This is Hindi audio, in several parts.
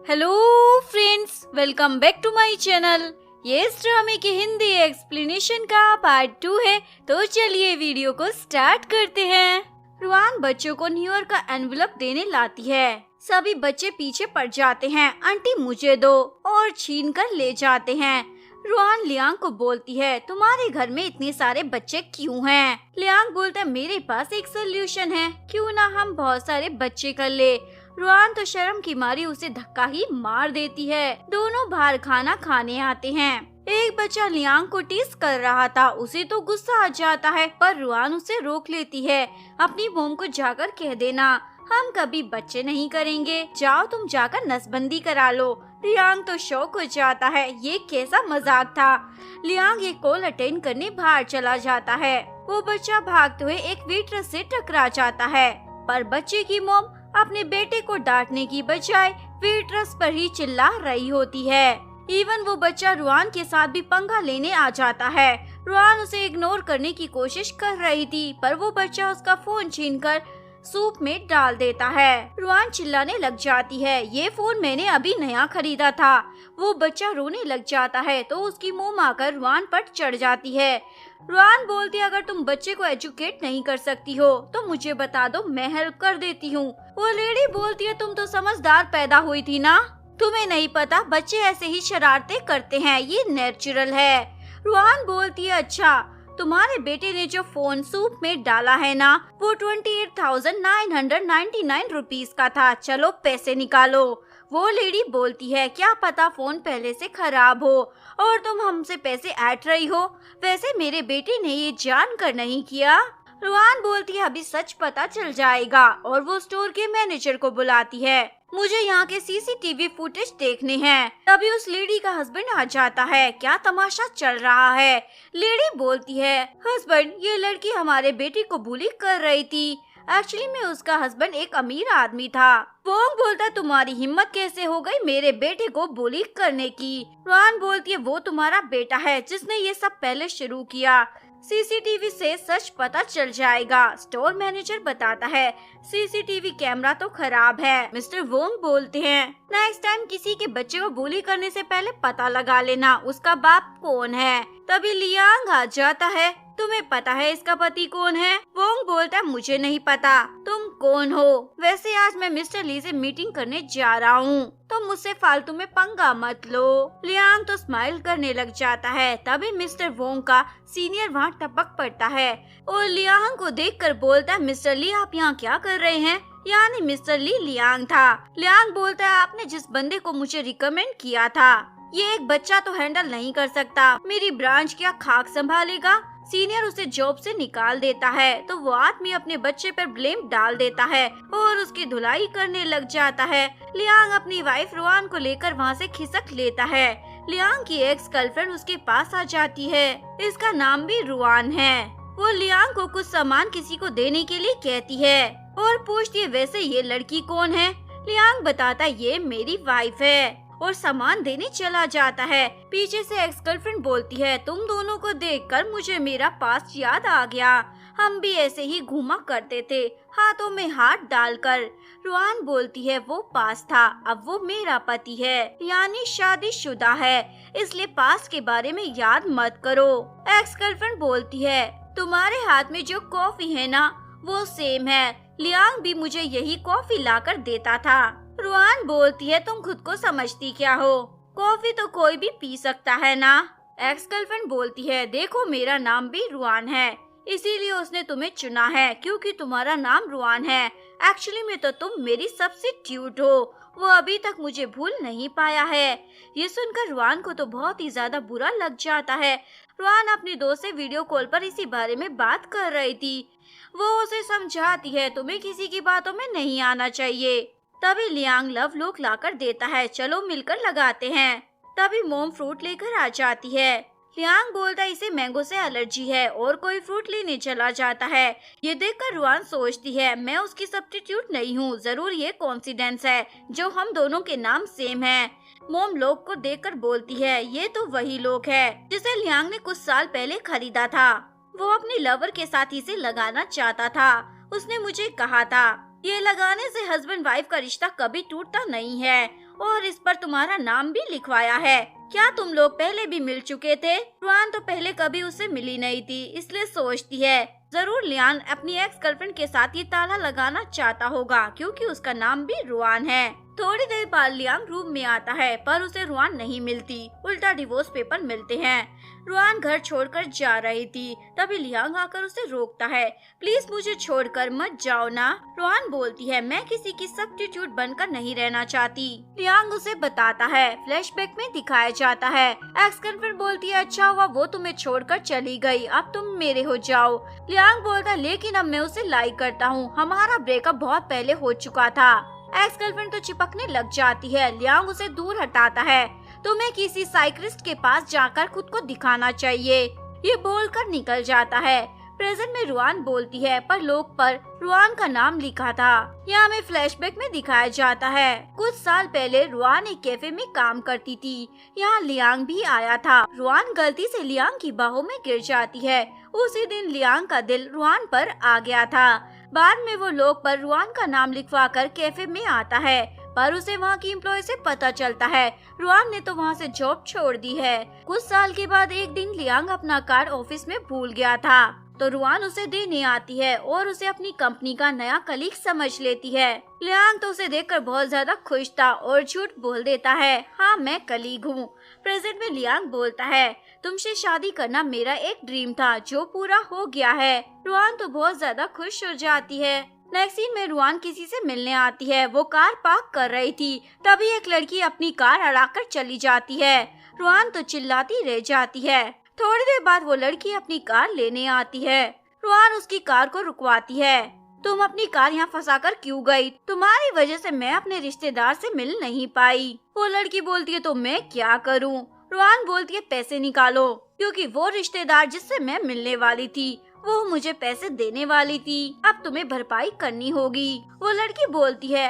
Hello friends, welcome back to my channel. ये इस ड्रामे की हिंदी एक्सप्लेनेशन का पार्ट 2 है, तो चलिए वीडियो को स्टार्ट करते हैं। रुआन बच्चों को न्यू ईयर का एनवेलप देने लाती है। सभी बच्चे पीछे पड़ जाते हैं। आंटी मुझे दो, और छीन कर ले जाते हैं। रुआन लियांग को बोलती है, तुम्हारे घर में इतने सारे बच्चे क्यों हैं? लियांग बोलता है, मेरे पास एक सोल्यूशन है, क्यों ना हम बहुत सारे बच्चे कर ले। रुआन तो शर्म की मारी उसे धक्का ही मार देती है। दोनों बाहर खाना खाने आते हैं। एक बच्चा लियांग को टीज कर रहा था, उसे तो गुस्सा आ जाता है, पर रुआन उसे रोक लेती है। अपनी मोम को जाकर कह देना, हम कभी बच्चे नहीं करेंगे, जाओ तुम जाकर नसबंदी करा लो। लियांग तो शौक हो जाता है, ये कैसा मजाक था। लियांग ये कॉल अटेंड करने बाहर चला जाता है। वो बच्चा भागते हुए एक वेट्रेस से टकरा जाता है, पर बच्चे की मोम अपने बेटे को डांटने की बजाय वेट्रेस पर ही चिल्ला रही होती है। इवन वो बच्चा रुआन के साथ भी पंगा लेने आ जाता है। रुआन उसे इग्नोर करने की कोशिश कर रही थी, पर वो बच्चा उसका फोन छीनकर सूप में डाल देता है। रुआन चिल्लाने लग जाती है, ये फोन मैंने अभी नया खरीदा था। वो बच्चा रोने लग जाता है तो उसकी मोम आकर रुआन पर चढ़ जाती है। रुआन बोलती है, अगर तुम बच्चे को एजुकेट नहीं कर सकती हो तो मुझे बता दो, मैं हेल्प कर देती हूँ। वो लेडी बोलती है, तुम तो समझदार पैदा हुई थी ना, तुम्हें नहीं पता बच्चे ऐसे ही शरारतें करते हैं, ये नेचुरल है। रुआन बोलती है, अच्छा तुम्हारे बेटे ने जो फोन सूप में डाला है ना, वो 28,999 रुपीज का था, चलो पैसे निकालो। वो लेडी बोलती है, क्या पता फोन पहले से खराब हो और तुम हमसे पैसे ऐंठ रही हो, वैसे मेरे बेटे ने ये जानकर नहीं किया। रुआन बोलती है, अभी सच पता चल जाएगा, और वो स्टोर के मैनेजर को बुलाती है। मुझे यहाँ के सीसीटीवी फुटेज देखने हैं। तभी उस लेडी का हस्बैंड आ जाता है, क्या तमाशा चल रहा है? लेडी बोलती है, हस्बैंड ये लड़की हमारे बेटे को बुली कर रही थी, एक्चुअली में उसका हस्बैंड एक अमीर आदमी था। वोंग बोलता है, तुम्हारी हिम्मत कैसे हो गई मेरे बेटे को बुली करने की? रुआन बोलती है, वो तुम्हारा बेटा है जिसने ये सब पहले शुरू किया, सीसीटीवी से सच पता चल जाएगा। स्टोर मैनेजर बताता है, सीसीटीवी कैमरा तो खराब है। मिस्टर वोंग बोलते हैं, नेक्स्ट टाइम किसी के बच्चे को बुली करने से पहले पता लगा लेना उसका बाप कौन है। तभी लियांग आ जाता है, तुम्हें पता है इसका पति कौन है? वोंग बोलता है, मुझे नहीं पता, तुम कौन हो? वैसे आज मैं मिस्टर ली से मीटिंग करने जा रहा हूँ, तो मुझसे फालतू में पंगा मत लो। लियांग तो स्माइल करने लग जाता है। तभी मिस्टर वोंग का सीनियर वहाँ टपक पड़ता है और लियांग को देखकर बोलता है, मिस्टर ली आप यहाँ क्या कर रहे हैं? यानी मिस्टर ली लियांग था। लियांग बोलता है, आपने जिस बंदे को मुझे रिकमेंड किया था, ये एक बच्चा तो हैंडल नहीं कर सकता, मेरी ब्रांच क्या खाक संभालेगा? सीनियर उसे जॉब से निकाल देता है, तो वो आदमी अपने बच्चे पर ब्लेम डाल देता है और उसकी धुलाई करने लग जाता है। लियांग अपनी वाइफ रुआन को लेकर वहाँ से खिसक लेता है। लियांग की एक्स गर्लफ्रेंड उसके पास आ जाती है, इसका नाम भी रुआन है। वो लियांग को कुछ सामान किसी को देने के लिए कहती है और पूछती है, वैसे ये लड़की कौन है? लियांग बताता है, ये मेरी वाइफ है, और सामान देने चला जाता है। पीछे से एक्स गर्लफ्रेंड बोलती है, तुम दोनों को देखकर मुझे मेरा पास्ट याद आ गया, हम भी ऐसे ही घूमा करते थे हाथों में हाथ डालकर। रुआन बोलती है, वो पास्ट था, अब वो मेरा पति है, यानी शादीशुदा है, इसलिए पास्ट के बारे में याद मत करो। एक्स गर्लफ्रेंड बोलती है, तुम्हारे हाथ में जो कॉफी है ना, वो सेम है, लियांग भी मुझे यही कॉफी लाकर देता था। रुआन बोलती है, तुम खुद को समझती क्या हो, कॉफी तो कोई भी पी सकता है ना? एक्स गर्लफ्रेंड बोलती है, देखो मेरा नाम भी रुआन है, इसीलिए उसने तुम्हें चुना है क्योंकि तुम्हारा नाम रुआन है, एक्चुअली में तो तुम मेरी सब्स्टिट्यूट हो, वो अभी तक मुझे भूल नहीं पाया है। ये सुनकर रुआन को तो बहुत ही ज्यादा बुरा लग जाता है। रुआन अपने दोस्त से वीडियो कॉल पर इसी बारे में बात कर रही थी। वो उसे समझाती है, तुम्हें किसी की बातों में नहीं आना चाहिए। तभी लियांग लव लॉक लाकर देता है, चलो मिलकर लगाते हैं। तभी मोम फ्रूट लेकर आ जाती है। लियांग बोलता है, इसे मैंगो से एलर्जी है, और कोई फ्रूट लेने चला जाता है। ये देखकर रुआन सोचती है, मैं उसकी सब्स्टिट्यूट नहीं हूँ, जरूर ये कोइंसिडेंस है जो हम दोनों के नाम सेम है। मोम लोग को देखकर बोलती है, ये तो वही लोग है जिसे लियांग ने कुछ साल पहले खरीदा था, वो अपने लवर के साथ इसे लगाना चाहता था, उसने मुझे कहा था ये लगाने से हस्बैंड वाइफ का रिश्ता कभी टूटता नहीं है और इस पर तुम्हारा नाम भी लिखवाया है। क्या तुम लोग पहले भी मिल चुके थे? रुआन तो पहले कभी उससे मिली नहीं थी, इसलिए सोचती है जरूर लियान अपनी एक्स गर्लफ्रेंड के साथ ये ताला लगाना चाहता होगा, क्योंकि उसका नाम भी रुआन है। थोड़ी देर बाद लियांग रूम में आता है, पर उसे रुआन नहीं मिलती, उल्टा डिवोर्स पेपर मिलते हैं। रुआन घर छोड़कर जा रही थी, तभी लियांग आकर उसे रोकता है। प्लीज मुझे छोड़कर मत जाओ ना। रुआन बोलती है, मैं किसी की सब्स्टिट्यूट बनकर नहीं रहना चाहती। लियांग उसे बताता है। फ्लैशबैक में दिखाया जाता है, एक्स गर्लफ्रेंड बोलती है, अच्छा हुआ वो तुम्हें छोड़कर चली गई, अब तुम मेरे हो जाओ। लियांग बोलता है, लेकिन अब मैं उसे लाइक करता हूँ, हमारा ब्रेकअप बहुत पहले हो चुका था। एक्स गर्लफ्रेंड तो चिपकने लग जाती है। लियांग उसे दूर हटाता है। तुम्हें किसी साइकियाट्रिस्ट के पास जाकर खुद को दिखाना चाहिए, ये बोलकर निकल जाता है। प्रेजेंट में रुआन बोलती है, पर लोग पर रुआन का नाम लिखा था। यहाँ हमें फ्लैशबैक में दिखाया जाता है, कुछ साल पहले रुआन एक कैफे में काम करती थी, यहाँ लियांग भी आया था। रुआन गलती से लियांग की बाहों में गिर जाती है। उसी दिन लियांग का दिल रुआन पर आ गया था। बाद में वो लोग पर रुआन का नाम लिखवा कर कैफे में आता है, पर उसे वहाँ की एम्प्लॉय से पता चलता है रुआन ने तो वहाँ से जॉब छोड़ दी है। कुछ साल के बाद एक दिन लियांग अपना कार्ड ऑफिस में भूल गया था, तो रुआन उसे देने आती है और उसे अपनी कंपनी का नया कलीग समझ लेती है। लियांग तो उसे देखकर बहुत ज्यादा खुश था और झूठ बोल देता है, हाँ मैं कलीग हूँ। प्रेजेंट में लियांग बोलता है, तुमसे शादी करना मेरा एक ड्रीम था जो पूरा हो गया है। रुआन तो बहुत ज्यादा खुश हो जाती है। नेक्स्ट सीन में रुआन किसी से मिलने आती है। वो कार पार्क कर रही थी, तभी एक लड़की अपनी कार अड़ाकर चली जाती है। रुआन तो चिल्लाती रह जाती है। थोड़ी देर बाद वो लड़की अपनी कार लेने आती है। रुआन उसकी कार को रुकवाती है। तुम अपनी कार यहाँ फंसाकर क्यों गई? तुम्हारी वजह से मैं अपने रिश्तेदार से मिल नहीं पाई। वो लड़की बोलती है, तो मैं क्या करूँ? रुआन बोलती है, पैसे निकालो, क्योंकि वो रिश्तेदार जिससे मैं मिलने वाली थी वो मुझे पैसे देने वाली थी, अब तुम्हें भरपाई करनी होगी। वो लड़की बोलती है,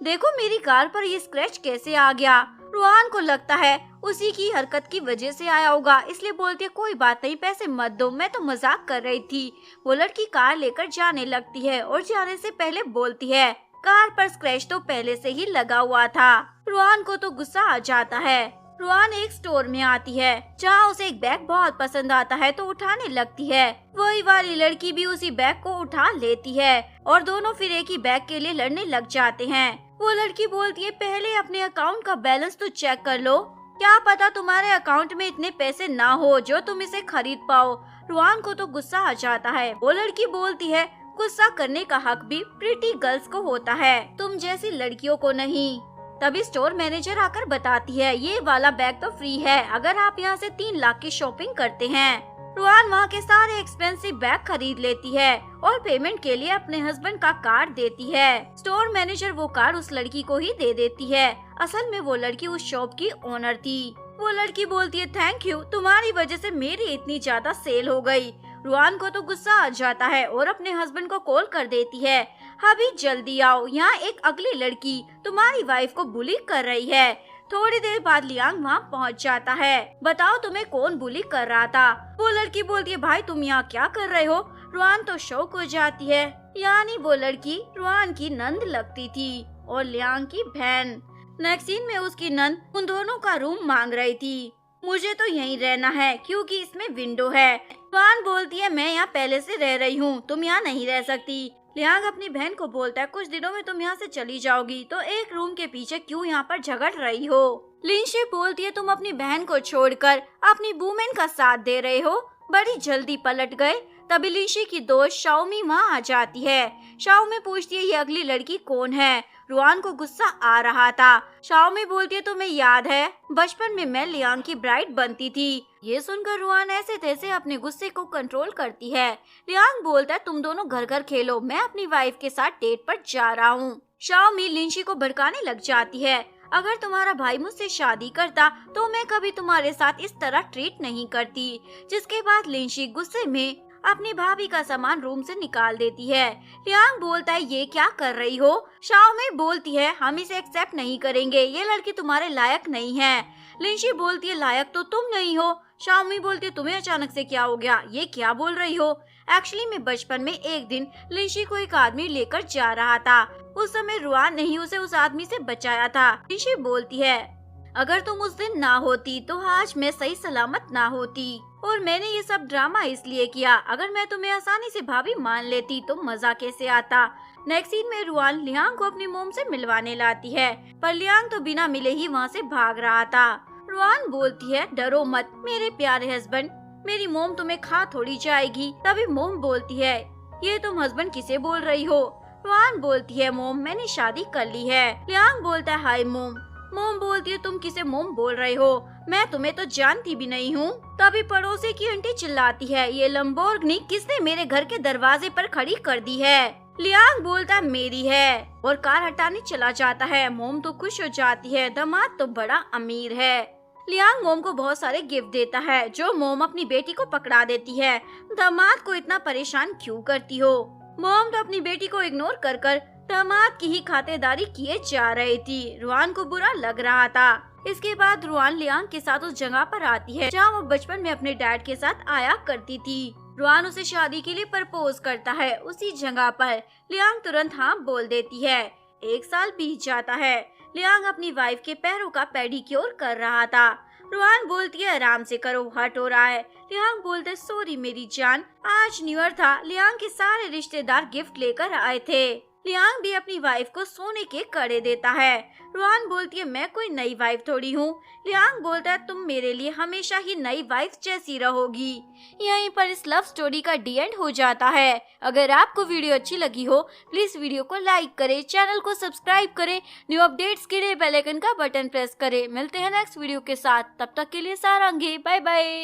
देखो मेरी कार पर ये स्क्रैच कैसे आ गया? रुआन को लगता है उसी की हरकत की वजह से आया होगा, इसलिए बोलती है, कोई बात नहीं, पैसे मत दो, मैं तो मजाक कर रही थी। वो लड़की कार लेकर जाने लगती है और जाने से पहले बोलती है, कार पर स्क्रैच तो पहले से ही लगा हुआ था। रुआन को तो गुस्सा आ जाता है। रुआन एक स्टोर में आती है जहाँ उसे एक बैग बहुत पसंद आता है, तो उठाने लगती है। वही वाली लड़की भी उसी बैग को उठा लेती है और दोनों फिर एक ही बैग के लिए लड़ने लग जाते हैं। वो लड़की बोलती है, पहले अपने अकाउंट का बैलेंस तो चेक कर लो, क्या पता तुम्हारे अकाउंट में इतने पैसे ना हो जो तुम इसे खरीद पाओ। रुआन को तो गुस्सा आ जाता है। वो लड़की बोलती है, गुस्सा करने का हक भी प्रिटी गर्ल्स को होता है, तुम जैसी लड़कियों को नहीं। तभी स्टोर मैनेजर आकर बताती है, ये वाला बैग तो फ्री है अगर आप यहाँ से 3 लाख की शॉपिंग करते हैं। रुआन वहाँ के सारे एक्सपेंसिव बैग खरीद लेती है और पेमेंट के लिए अपने हस्बैंड का कार्ड देती है। स्टोर मैनेजर वो कार्ड उस लड़की को ही दे देती है। असल में वो लड़की उस शॉप की ओनर थी। वो लड़की बोलती है, थैंक यू, तुम्हारी वजह से मेरी इतनी ज्यादा सेल हो गई। रुआन को तो गुस्सा आ जाता है और अपने हस्बैंड को कॉल कर देती है, अभी जल्दी आओ, यहाँ एक अगली लड़की तुम्हारी वाइफ को बुली कर रही है। थोड़ी देर बाद लियांग वहाँ पहुँच जाता है। बताओ तुम्हें कौन बुली कर रहा था? वो लड़की बोलती है, भाई तुम यहाँ क्या कर रहे हो? रुआन तो शौक हो जाती है, यानी वो लड़की रुआन की नंद लगती थी और लियांग की बहन। नेक्स्ट सीन में उसकी नंद उन दोनों का रूम मांग रही थी। मुझे तो यहीं रहना है क्योंकि इसमें विंडो है। रुआन बोलती है, मैं यहाँ पहले से रह रही हूँ, तुम यहाँ नहीं रह सकती। लियांग अपनी बहन को बोलता है, कुछ दिनों में तुम यहाँ से चली जाओगी, तो एक रूम के पीछे क्यों यहाँ पर झगड़ रही हो? लिंशी बोलती है, तुम अपनी बहन को छोड़कर अपनी वूमेन का साथ दे रहे हो, बड़ी जल्दी पलट गए। तभी लिंशी की दोस्त शाओमी वहाँ आ जाती है। शाओमी पूछती है, ये अगली लड़की कौन है? रुआन को गुस्सा आ रहा था। शाओमी बोलती है, तुम्हें याद है बचपन में मैं लियांग की ब्राइड बनती थी। ये सुनकर रुआन ऐसे तैसे अपने गुस्से को कंट्रोल करती है। लियांग बोलता है, तुम दोनों घर घर खेलो, मैं अपनी वाइफ के साथ डेट पर जा रहा हूँ। शाओमी लिंशी को भड़काने लग जाती है, अगर तुम्हारा भाई मुझसे शादी करता तो मैं कभी तुम्हारे साथ इस तरह ट्रीट नहीं करती। जिसके बाद लिंशी गुस्से में अपनी भाभी का सामान रूम से निकाल देती है। लियांग बोलता है ये क्या कर रही हो? शाओमी बोलती है हम इसे एक्सेप्ट नहीं करेंगे, ये लड़की तुम्हारे लायक नहीं है। लिंशी बोलती है लायक तो तुम नहीं हो। शाओमी बोलती है तुम्हें अचानक से क्या हो गया, ये क्या बोल रही हो? एक्चुअली मैं बचपन में एक दिन लिंशी को एक आदमी लेकर जा रहा था, उस समय रुआन ने ही उसे उस आदमी से बचाया था। लिंशी बोलती है अगर तुम उस दिन ना होती तो आज मैं सही सलामत ना होती, और मैंने ये सब ड्रामा इसलिए किया। अगर मैं तुम्हें आसानी से भाभी मान लेती तो मजा कैसे आता। नेक्स्ट सीन में रुआन लियांग को अपनी मोम से मिलवाने लाती है, पर लियांग तो बिना मिले ही वहाँ से भाग रहा था। रुआन बोलती है डरो मत मेरे प्यारे हस्बैंड, मेरी मोम तुम्हें खा थोड़ी जाएगी। तभी मोम बोलती है ये तुम हस्बैंड किसे बोल रही हो? रुआन बोलती है मोम मैंने शादी कर ली है। लियांग बोलता है हाय मोम। मोम बोलती है तुम किसे मोम बोल रहे हो, मैं तुम्हें तो जानती भी नहीं हूँ। तभी पड़ोसी की आंटी चिल्लाती है ये लंबोर्गिनी किसने मेरे घर के दरवाजे पर खड़ी कर दी है? लियांग बोलता है मेरी है, और कार हटाने चला जाता है। मोम तो खुश हो जाती है, दामाद तो बड़ा अमीर है। लियांग मोम को बहुत सारे गिफ्ट देता है, जो मोम अपनी बेटी को पकड़ा देती है। दामाद को इतना परेशान क्यों करती हो? मोम तो अपनी बेटी को इग्नोर कर कर दामाद की ही खातिरदारी किए जा रही थी। रुआन को बुरा लग रहा था। इसके बाद रुआन लियांग के साथ उस जगह पर आती है जहाँ वो बचपन में अपने डैड के साथ आया करती थी। रुआन उसे शादी के लिए प्रपोज करता है। उसी जगह पर लियांग तुरंत हाँ बोल देती है। 1 साल बीत जाता है। लियांग अपनी वाइफ के पैरों का पेडिक्योर कर रहा था। रुआन बोलती है आराम से करो, हट हो रहा है। लियांग बोलते सॉरी मेरी जान, आज न्यू ईयर था, लियांग के सारे रिश्तेदार गिफ्ट लेकर आए थे। लियांग भी अपनी वाइफ को सोने के कड़े देता है। रुआन बोलती है मैं कोई नई वाइफ थोड़ी हूँ। लियांग बोलता है तुम मेरे लिए हमेशा ही नई वाइफ जैसी रहोगी। यहीं पर इस लव स्टोरी का डी एंड हो जाता है। अगर आपको वीडियो अच्छी लगी हो प्लीज वीडियो को लाइक करें, चैनल को सब्सक्राइब करें, न्यू अपडेट्स के लिए बेल आइकन का बटन प्रेस करें। मिलते हैं नेक्स्ट वीडियो के साथ, तब तक के लिए सारंगी, बाय बाय।